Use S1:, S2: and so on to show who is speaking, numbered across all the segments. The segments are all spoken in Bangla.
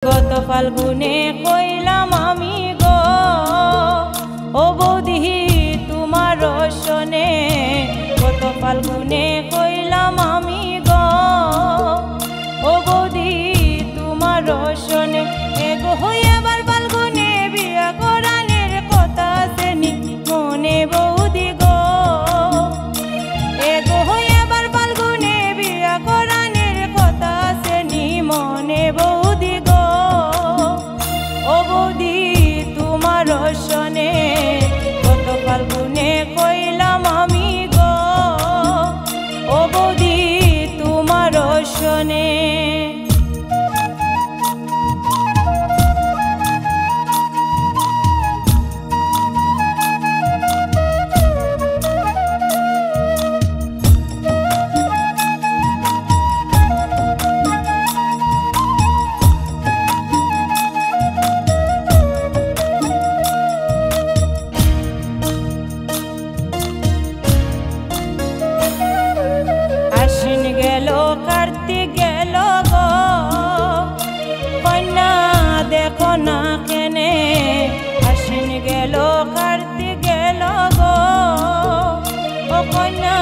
S1: গত ফাল্গুনে কইলাম আমি গো ও বৌদি তোমার রসনে, গত ফাল্গুনে কইলাম আমি গো ও বৌদি তোমার রসনে। এগো এবার ফাল্গুনে বিয়া করানের কথা আসেনি মনে বৌদি গো, এগো এবার ফাল্গুনে বিয়া করানের কথা আসেনি মনে বৌদি গো ও বৌদি তোমার রসনে, গত ফাল্গুনে কইলাম আমি গো ও বৌদি তোমার রসনে। কার্তিক গেল গো কন্যা দেখো না কেনে, আশ্বিন গেল কার্তিক গেল গো ও কন্যা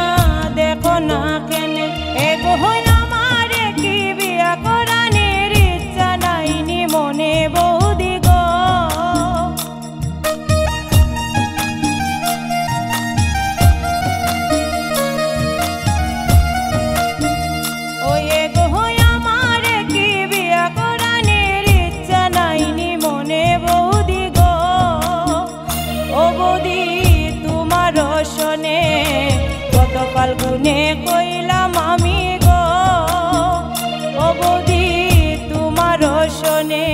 S1: দেখো না কেনে। এগো আমার কি বিয়া করানের ইচ্ছা নাইনি মনে বৌদি গো, রসনে গত ফাল্গুনে কইলাম আমি গো ও বৌদি তোমার রসনে।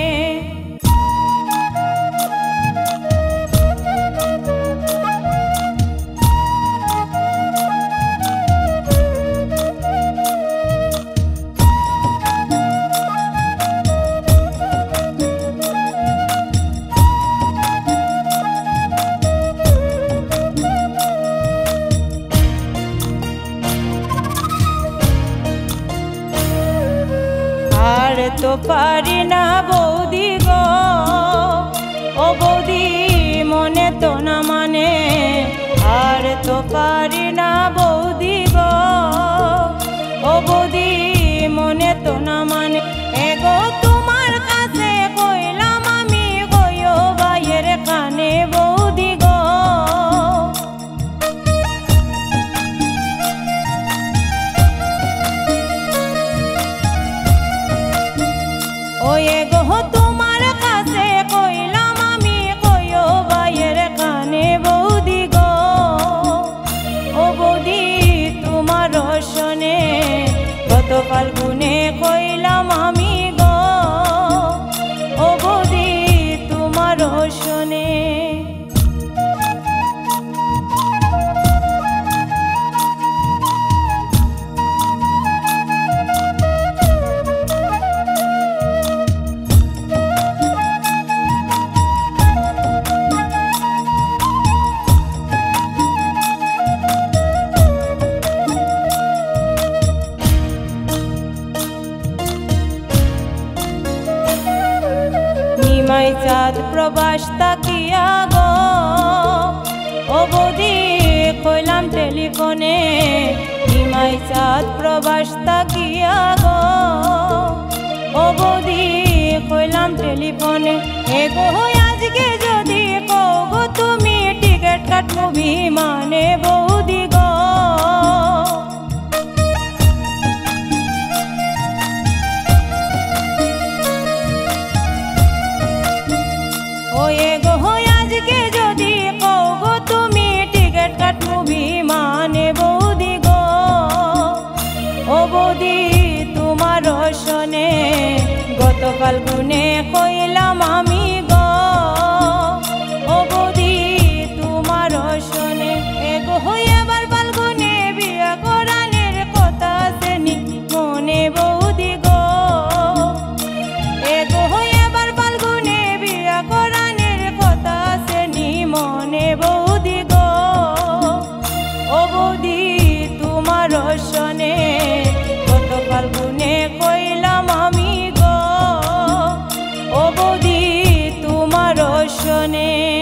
S1: আর তো পারি না বৌদি গো ও বৌদি মনে তো না মানে, আর তো পারি না বৌদি গো ও বৌদি মনে তো না মানে। এগো তোমার কাছে কইলাম আমি গয়ো ভাইয়ের কানে বৌদি গো, ও এগো তোমার কাছে কইলাম আমি কইও ভাইয়ের কানে বৌদি গো ও বৌদি তোমার রসনে, গত ফাল্গুনে কইলাম আমি গো ও বৌদি তোমার রসনে। নিমাই চাঁদ প্রবাস তাকিয়া গো ও বৌদি কইলাম টেলিফোনে, নিমাই চাঁদ প্রবাস তাকিয়া গো ও বৌদি কইলাম টেলিফোনে। এগো আজকে যদি কও গো তুমি টিকিট কাটবো বিমানে বৌদি গো, ও এগো আজকে যদি কও গো তুমি টিকিট কাটবো বিমানে বৌদি গো ও বৌদি তোমার রসনে, গত ফাল্গুনে কইলাম আমি গো ও বৌদি তোমার রসনে। এগো এবার ফাল্গুনে বিয়া করানের কথা আসেনি মনে বৌদি গো, এগো এবার ফাল্গুনে বিয়া করানের কথা আসেনি মনে বৌদি গো ও বৌদি তোমার রসনে, গত ফাল্গুনে কইলাম আমি গো জনে।